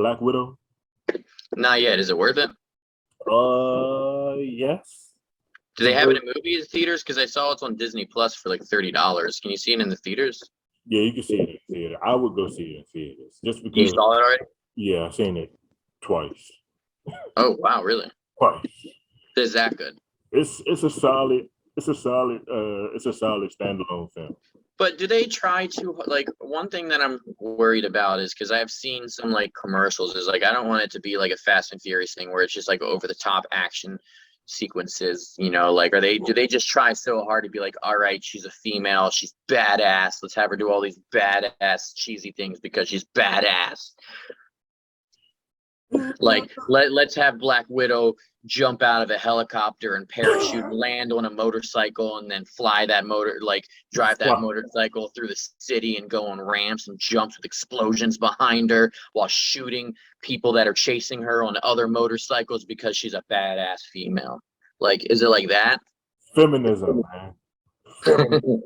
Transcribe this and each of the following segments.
Black Widow? Not yet. Is it worth it? Yes. Do they have it in movie theaters? Because I saw it's on Disney Plus for like $30. Can you see it in the theaters? Yeah, you can see it in theater. I would go see it in theaters just because. You saw it already? Yeah, I've seen it twice. Oh wow, really? Twice. Is that good? It's a solid standalone film. But do they try to, like, one thing that I'm worried about is because I've seen some like commercials is like I don't want it to be like a Fast and Furious thing where it's just like over the top action sequences, like do they just try so hard to be like, all right, she's a female, she's badass, let's have her do all these badass cheesy things because she's badass. Like let's have Black Widow jump out of a helicopter and parachute, land on a motorcycle, and then drive that motorcycle through the city and go on ramps and jumps with explosions behind her while shooting people that are chasing her on other motorcycles because she's a badass female. Like, is it like that? Feminism, man. Feminism.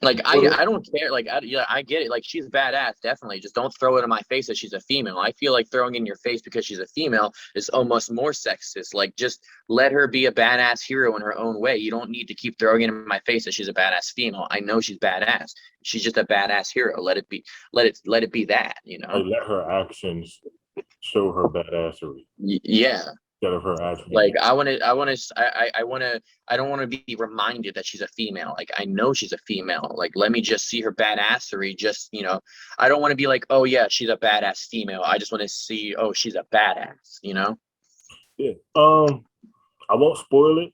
Like I don't care. Like I get it. Like she's badass, definitely. Just don't throw it in my face that she's a female. I feel like throwing it in your face because she's a female is almost more sexist. Like just let her be a badass hero in her own way. You don't need to keep throwing it in my face that she's a badass female. I know she's badass. She's just a badass hero. Let it be. Let it be that. Like, let her actions show her badassery. Yeah. Instead of her actions. Like I don't want to be reminded that she's a female. Like I know she's a female. Like let me just see her badassery. Just I don't want to be like, oh yeah, she's a badass female. I just want to see, oh, she's a badass. Yeah. I won't spoil it.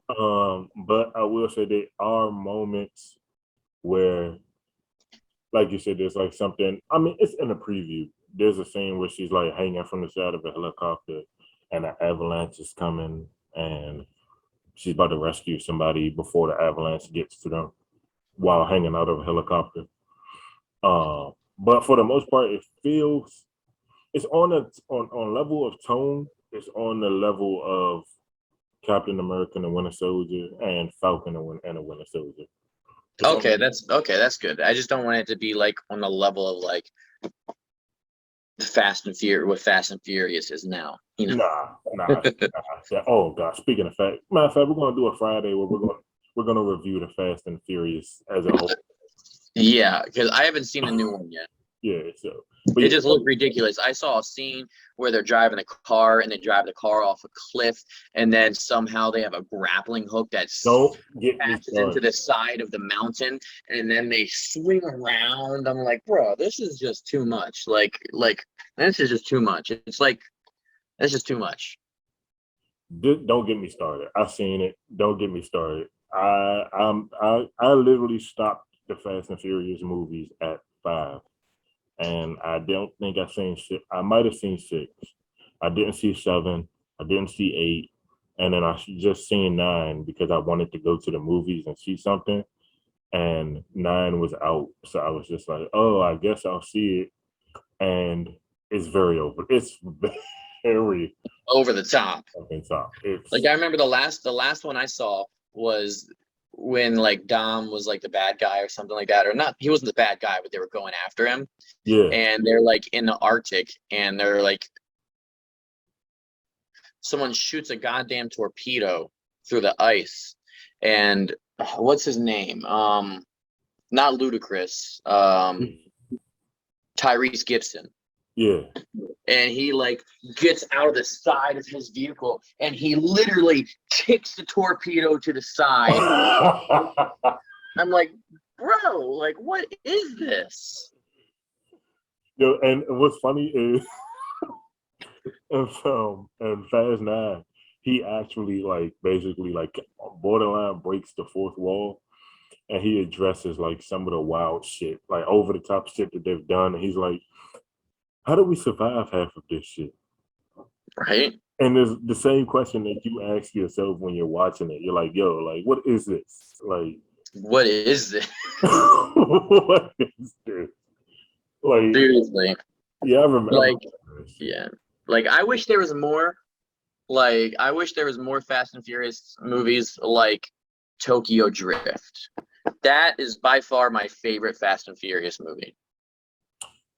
But I will say there are moments where, like you said, there's like something. I mean, it's in a preview. There's a scene where she's like hanging from the side of a helicopter. And an avalanche is coming, and she's about to rescue somebody before the avalanche gets to them while hanging out of a helicopter. But for the most part, it's on level of tone. It's on the level of Captain America and the Winter Soldier and Falcon and the Winter Soldier. That's good. I just don't want it to be like on the level of like Fast and Furious, what Fast and Furious is now. Nah. Oh God! Speaking of fact, matter of fact, we're gonna do a Friday where we're gonna review the Fast and Furious as a whole. Yeah, because I haven't seen the new one yet. Yeah, so it just looked ridiculous. I saw a scene where they're driving a car and they drive the car off a cliff, and then somehow they have a grappling hook that passes into the side of the mountain, and then they swing around. I'm like, bro, this is just too much. Like this is just too much. It's like that's just too much. Don't get me started. I've seen it. Don't get me started. I literally stopped the Fast and Furious movies at 5. And I don't think I've seen 6. I might have seen 6. I didn't see 7. I didn't see 8. And then I just seen 9 because I wanted to go to the movies and see something. And 9 was out. So I was just like, oh, I guess I'll see it. And it's very over. It's very over the top. Like I remember the last one I saw was when like Dom was like the bad guy or something like that, or not. He wasn't the bad guy, but they were going after him. Yeah. And they're like in the Arctic, and they're like, someone shoots a goddamn torpedo through the ice, and what's his name? Not Ludacris. Tyrese Gibson. Yeah. And he like gets out of the side of his vehicle and he literally kicks the torpedo to the side. I'm like, bro, like what is this? Yo, and what's funny is in Fast 9, he actually like basically like borderline breaks the fourth wall, and he addresses like some of the wild shit, like over the top shit that they've done. And he's like, how do we survive half of this shit? Right. And there's the same question that you ask yourself when you're watching it. You're like, yo, like, what is this? Like, what is this? What is this? Like, seriously. Yeah, I remember. Like, yeah. Like, I wish there was more. Like, I wish there was more Fast and Furious movies like Tokyo Drift. That is by far my favorite Fast and Furious movie.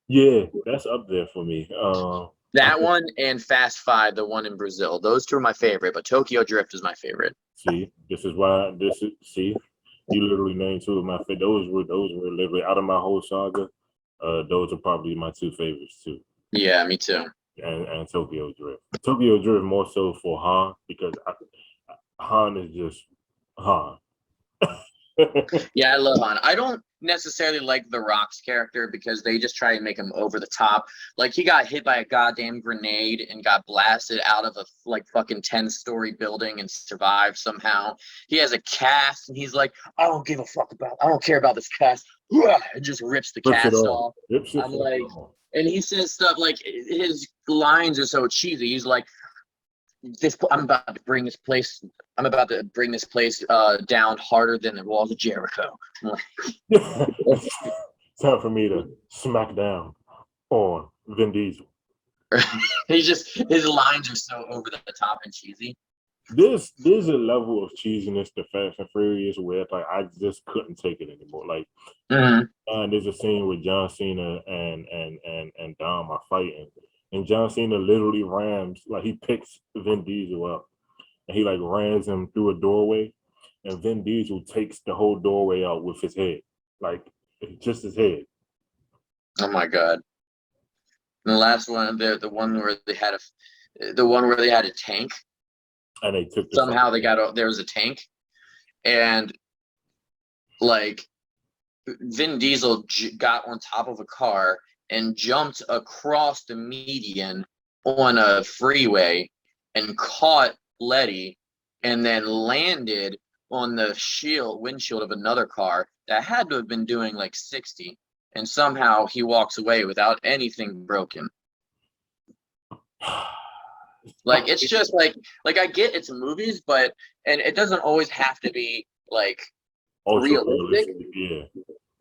Yeah, that's up there for me. I That one and Fast Five, the one in Brazil. Those two are my favorite, but Tokyo Drift is my favorite. see. This is why. This is see. You literally named two of my favorite. Those were literally out of my whole saga. Those are probably my two favorites too. Yeah, me too. And Tokyo Drift. Tokyo Drift more so for Han because Han is just Han. Yeah, I love Han. I don't necessarily like The Rock's character because they just try to make him over the top. Like he got hit by a goddamn grenade and got blasted out of a like fucking 10-story building and survived somehow. He has a cast and he's like, I don't give a fuck about I don't care about this cast. And just rips the Rips it cast off. off. Rips it I'm like, off. and he says stuff like his lines are so cheesy. He's like, this I'm about to bring this place down harder than the walls of Jericho. Time for me to smack down on Vin Diesel. He's just his lines are so over the top and cheesy. There's a level of cheesiness to Fast and Furious where like I just couldn't take it anymore. Like there's a scene with John Cena and Dom are fighting, and John Cena literally rams like he picks Vin Diesel up and he like rams him through a doorway, and Vin Diesel takes the whole doorway out with his head, like just his head. Oh my god! And the last one, the one where they had a tank. And they took somehow they got there was a tank, and like Vin Diesel got on top of a car and jumped across the median on a freeway and caught Letty and then landed on the windshield of another car that had to have been doing like 60, and somehow he walks away without anything broken. Like it's just like I get it's movies, but and it doesn't always have to be like realistic. Yeah.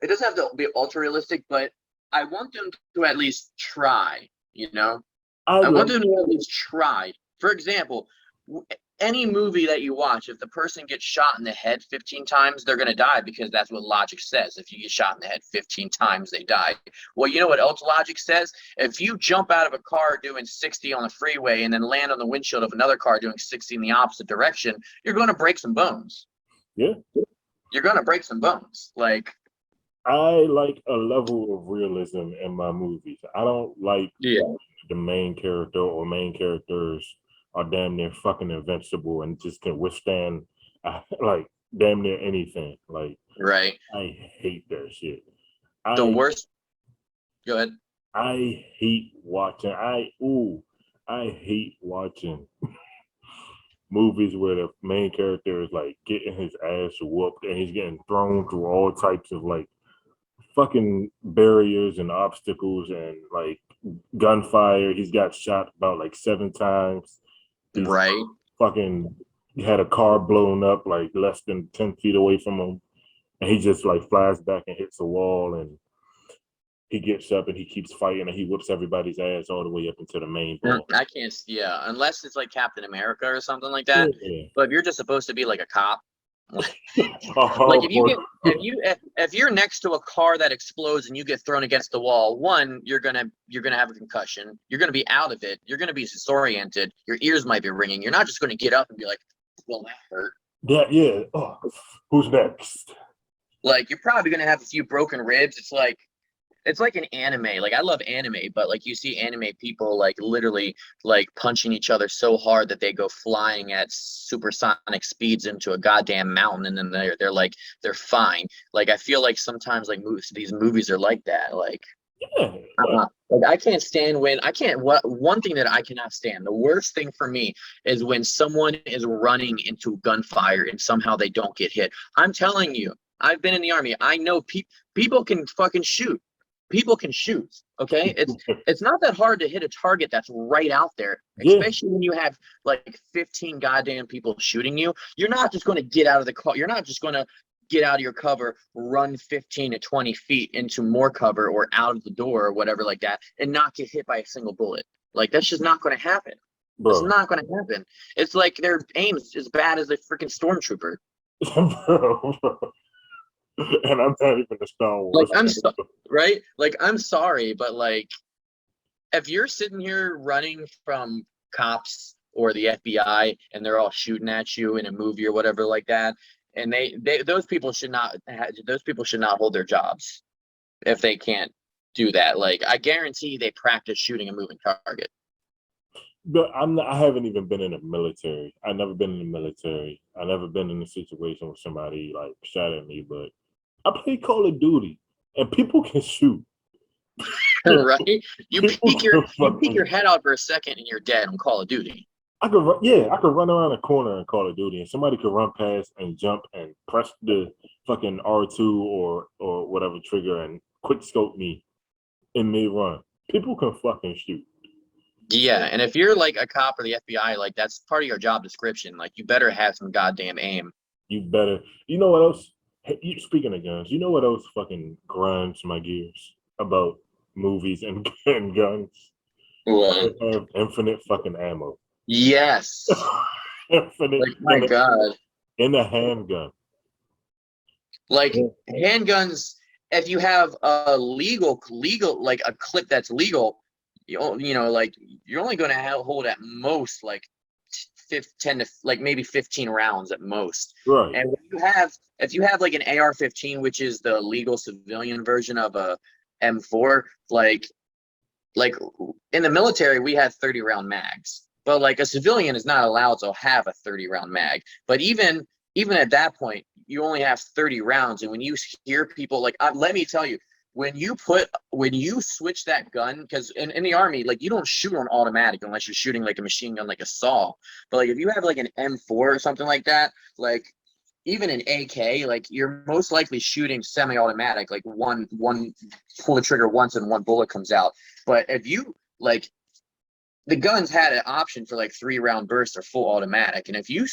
It doesn't have to be ultra realistic, but I want them to at least try, you know? I want them to at least try. For example, any movie that you watch, if the person gets shot in the head 15 times, they're going to die because that's what logic says. If you get shot in the head 15 times, they die. Well, you know what else logic says? If you jump out of a car doing 60 on the freeway and then land on the windshield of another car doing 60 in the opposite direction, you're going to break some bones. Yeah. You're going to break some bones. Like, I like a level of realism in my movies. I don't like the main character or main characters are damn near fucking invincible and just can withstand like damn near anything. Like, right. I hate that shit. The worst. Go ahead. I hate watching. I hate watching movies where the main character is like getting his ass whooped and he's getting thrown through all types of like fucking barriers and obstacles and like gunfire. He's got shot about like 7 times. He's right. Fucking had a car blown up like less than 10 feet away from him. And he just like flies back and hits a wall, and he gets up and he keeps fighting and he whips everybody's ass all the way up into the main boss. I can't, unless it's like Captain America or something like that. Yeah. But if you're just supposed to be like a cop, like if you're next to a car that explodes and you get thrown against the wall, one, you're gonna have a concussion. You're gonna be out of it. You're gonna be disoriented. Your ears might be ringing. You're not just gonna get up and be like, "Well, that hurt." Yeah. Oh, who's next? Like you're probably gonna have a few broken ribs. It's like an anime. Like I love anime, but like you see anime people like literally like punching each other so hard that they go flying at supersonic speeds into a goddamn mountain, and then they're fine. Like I feel like sometimes like these movies are like that. Like, like I can't stand one thing that I cannot stand. The worst thing for me is when someone is running into gunfire and somehow they don't get hit. I'm telling you, I've been in the army. I know people can fucking shoot. People can shoot, okay? It's not that hard to hit a target that's right out there, especially when you have like 15 goddamn people shooting you. You're not just going to get out of the car. You're not just going to get out of your cover, run 15 to 20 feet into more cover or out of the door or whatever like that, and not get hit by a single bullet. Like that's just not going to happen. It's not going to happen. It's like their aim's as bad as a freaking stormtrooper. Bro. And I'm not even a Star Like Wars I'm fan. so, right? Like I'm sorry, but like if you're sitting here running from cops or the FBI and they're all shooting at you in a movie or whatever like that, and they those people should not hold their jobs if they can't do that. Like I guarantee they practice shooting a moving target. But I haven't even been in the military. I've never been in the military. I've never been in a situation where somebody like shot at me. But I play Call of Duty, and people can shoot. Right? You People peek your can you peek your fucking. head out for a second and you're dead on Call of Duty. I could run, yeah, I could run around a corner in Call of Duty, and somebody could run past and jump and press the fucking R2 or whatever trigger and quick scope me in mid run. People can fucking shoot. Yeah, and if you're like a cop or the FBI, like that's part of your job description. Like you better have some goddamn aim. You better. You know what else? Hey, speaking of guns, you know what else fucking grinds my gears about movies and, and guns? What? They have infinite fucking ammo. Yes. Infinite Like my God. in a handgun. Like Yeah. handguns, if you have a legal like a clip that's legal, like you're only going to hold at most like 10 to like maybe 15 rounds at most. Right. And if you have like an AR-15, which is the legal civilian version of a M4, like in the military we had 30 round mags, but like a civilian is not allowed to have a 30 round mag. But even at that point, you only have 30 rounds. And when you hear people like, let me tell you, when you switch that gun, because in the Army, like you don't shoot on automatic unless you're shooting like a machine gun, like a saw. But like if you have like an M4 or something like that, like even an AK, like you're most likely shooting semi-automatic, like one pull the trigger once and one bullet comes out. But if you like, the guns had an option for like 3 round bursts or full automatic, and if you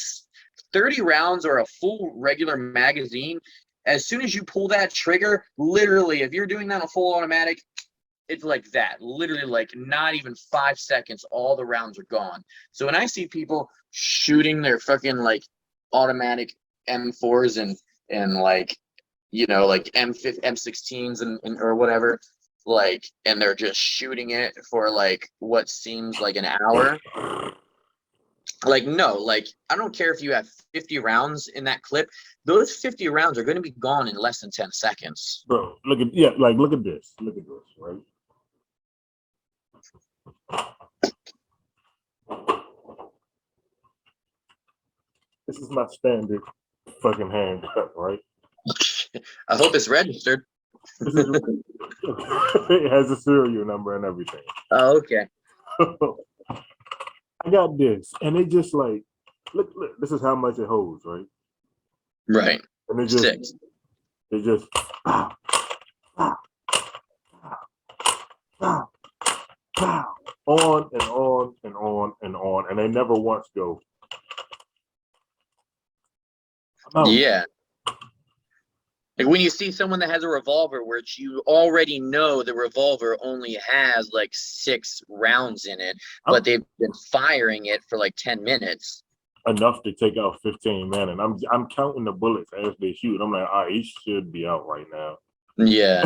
30 rounds or a full regular magazine, as soon as you pull that trigger, literally, if you're doing that on full automatic, it's like that. Literally, like not even 5 seconds, all the rounds are gone. So when I see people shooting their fucking like automatic M4s and like like M16s and or whatever, like, and they're just shooting it for like what seems like an hour. Like, no, like I don't care if you have 50 rounds in that clip, those 50 rounds are going to be gone in less than 10 seconds. Bro, look at look at this. Look at this, right? This is my standard fucking handgun, right? I hope it's registered. It has a serial number and everything. Oh, okay. I got this, and they just like, look, this is how much it holds, right? Right. And they just pow, pow, pow, pow, on and on and on and on, and they never once go. Yeah. Like when you see someone that has a revolver, which you already know the revolver only has like 6 rounds in it, but they've been firing it for like 10 minutes. Enough to take out 15 men, and I'm counting the bullets as they shoot. I'm like, all right, he should be out right now. Yeah.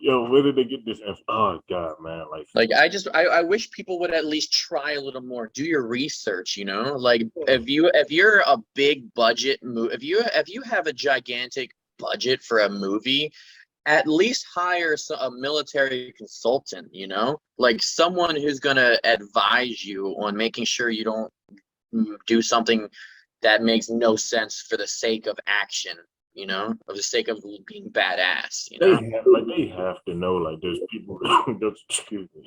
Yo, where did they get this? Oh God, man! Like I wish people would at least try a little more. Do your research, Like if you're a big budget movie, if you have a gigantic budget for a movie, at least hire a military consultant, like someone who's gonna advise you on making sure you don't do something that makes no sense for the sake of action. For the sake of being badass, They have to know, like, there's people, excuse me,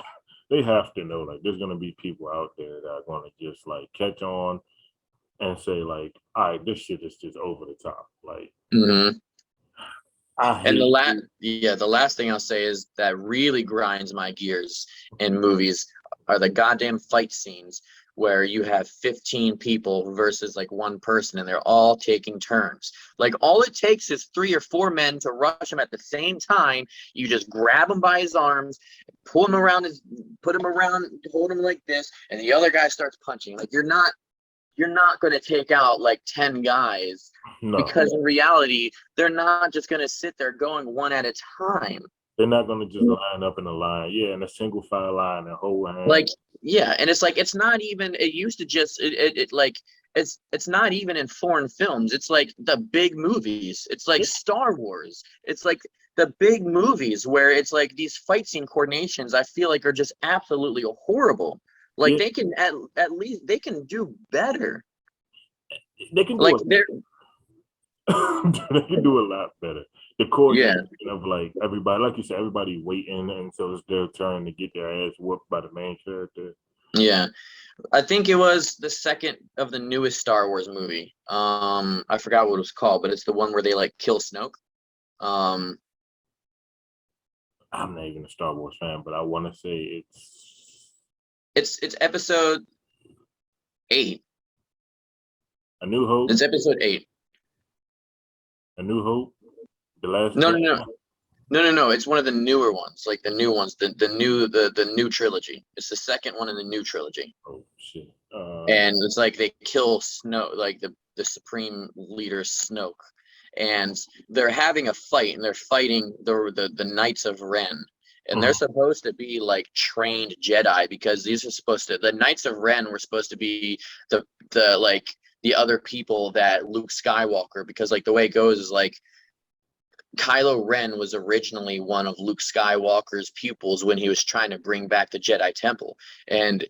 they have to know, like, there's going to be people out there that are going to just, like, catch on and say, like, all right, this shit is just over the top. Like, and the last thing I'll say is that really grinds my gears in movies are the goddamn fight scenes where you have 15 people versus like one person and they're all taking turns. Like all it takes is 3 or 4 men to rush him at the same time. You just grab him by his arms, pull him around, put him around, hold him like this, and the other guy starts punching. Like you're not you're not going to take out like 10 guys because in reality, they're not just going to sit there going one at a time. They're not going to just line up in a line. Yeah, in a single file line and hold hands. Like, yeah. And it's like, it's not even, it used to just, it's not even in foreign films. It's like the big movies. It's like Star Wars. It's like the big movies where it's like these fight scene coordinations, I feel like are just absolutely horrible. Like they can at least they can do better. They can do like they can do a lot better. The coordination of like everybody, like you said, everybody waiting until it's their turn to get their ass whooped by the main character. Yeah. I think it was the second of the newest Star Wars movie. I forgot what it was called, but it's the one where they like kill Snoke. I'm not even a Star Wars fan, but I want to say it's episode 8. A New Hope. It's episode 8. A New Hope. The last. No. It's one of the newer ones, like the new ones, the new trilogy. It's the second one in the new trilogy. Oh shit! And it's like they kill Snoke, like the supreme leader Snoke, and they're having a fight, and they're fighting the Knights of Ren, and they're supposed to be like trained Jedi because these are supposed to. The Knights of Ren were supposed to be the other people that Luke Skywalker, because like the way it goes is like Kylo Ren was originally one of Luke Skywalker's pupils when he was trying to bring back the Jedi Temple. And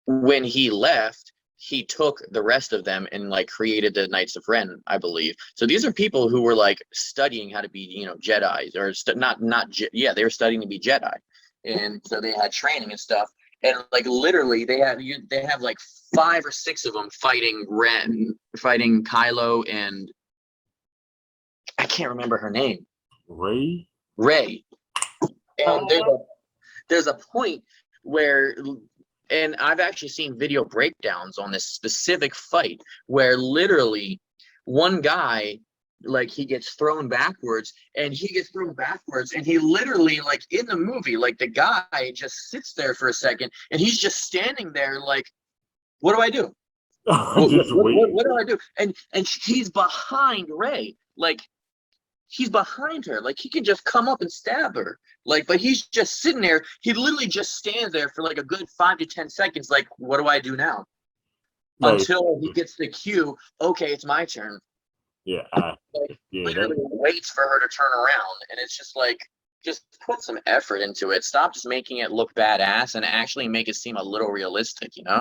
when he left, he took the rest of them and like created the Knights of Ren, I believe. So these are people who were like studying how to be, Jedi, or they were studying to be Jedi. And so they had training and stuff. And like literally they have like 5 or 6 of them fighting Kylo and I can't remember her name. Rey. And there's a point where, and I've actually seen video breakdowns on this specific fight where literally one guy, like he gets thrown backwards and he literally, like in the movie, like the guy just sits there for a second and he's just standing there like, what do I do? What do I do? And he's behind Rey. Like, he's behind her. Like, he can just come up and stab her. Like, but he's just sitting there. He literally just stands there for like a good 5 to 10 seconds. Like, what do I do now? Until he gets the cue. Okay, it's my turn. Yeah. Literally waits for her to turn around. And it's just like, just put some effort into it. Stop just making it look badass and actually make it seem a little realistic, Yeah,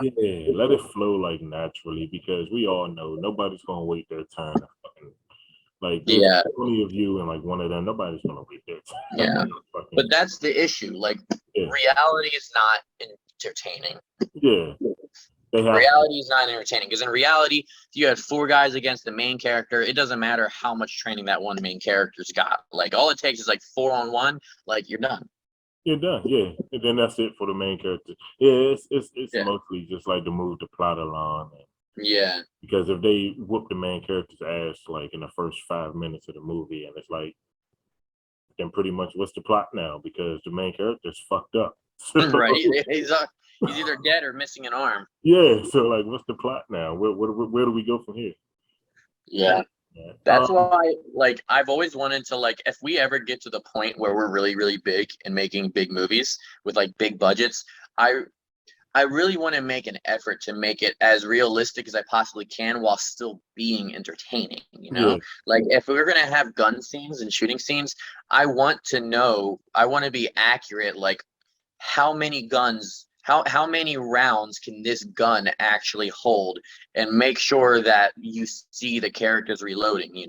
let it flow like naturally, because we all know nobody's gonna wait their turn. Like, there's 20 of you and like one of them, nobody's gonna wait their turn. Yeah. But that's the issue. Like, reality is not entertaining. Yeah. Reality is not entertaining, because in reality, if you had 4 guys against the main character, it doesn't matter how much training that one main character's got. Like, all it takes is like 4 on 1, like you're done. You're done, yeah. And then that's it for the main character. Yeah, it's mostly just like to move the plot along. Yeah. Because if they whoop the main character's ass like in the first 5 minutes of the movie, and it's like, then pretty much what's the plot now? Because the main character's fucked up. Right. He's either dead or missing an arm. Yeah. So like, what's the plot now? Where do we go from here? Yeah. That's why, like, I've always wanted to, like, if we ever get to the point where we're really, really big and making big movies with like big budgets, I really want to make an effort to make it as realistic as I possibly can while still being entertaining, Like, if we're going to have gun scenes and shooting scenes, I want to be accurate, like how many rounds can this gun actually hold, and make sure that you see the characters reloading,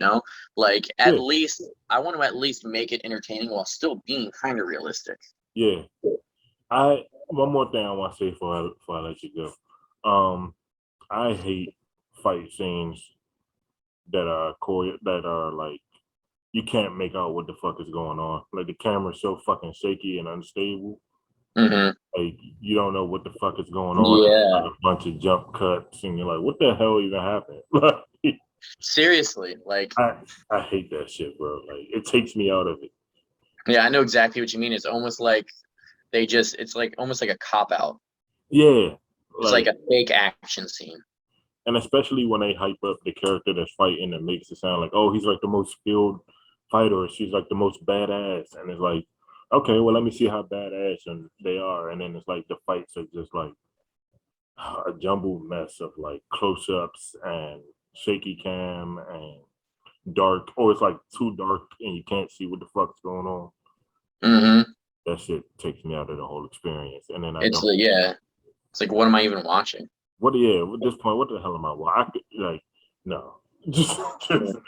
Like, at least, I want to at least make it entertaining while still being kind of realistic. Yeah. One more thing I want to say before I let you go. I hate fight scenes that are like, you can't make out what the fuck is going on. Like, the camera's so fucking shaky and unstable. Like, you don't know what the fuck is going on. Yeah. Like a bunch of jump cuts, and you're like, what the hell even happened? Seriously, like, I hate that shit, bro. Like, it takes me out of it. Yeah, I know exactly what you mean. It's almost like it's like almost like a cop out. Yeah. It's like a fake action scene. And especially when they hype up the character that's fighting, it makes it sound like, oh, he's like the most skilled fighter, or she's like the most badass. And it's like, okay, well, let me see how badass and they are. And then it's like the fights are just like a jumbled mess of like close-ups and shaky cam and dark, or it's like too dark and you can't see what the fuck's going on. Mm-hmm. That shit takes me out of the whole experience. And then I It's don't. like, yeah. It's like, what am I even watching? What? Yeah. At this point, what the hell am I? Well, I could like no. Just no.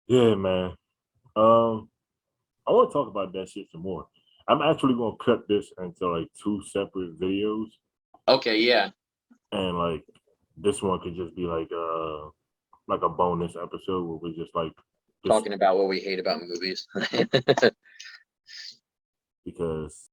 Yeah, man. I want to talk about that shit some more. I'm actually gonna cut this into like 2 separate videos, Okay, yeah. and like this one could just be like a bonus episode where we just like Talking about what we hate about movies. because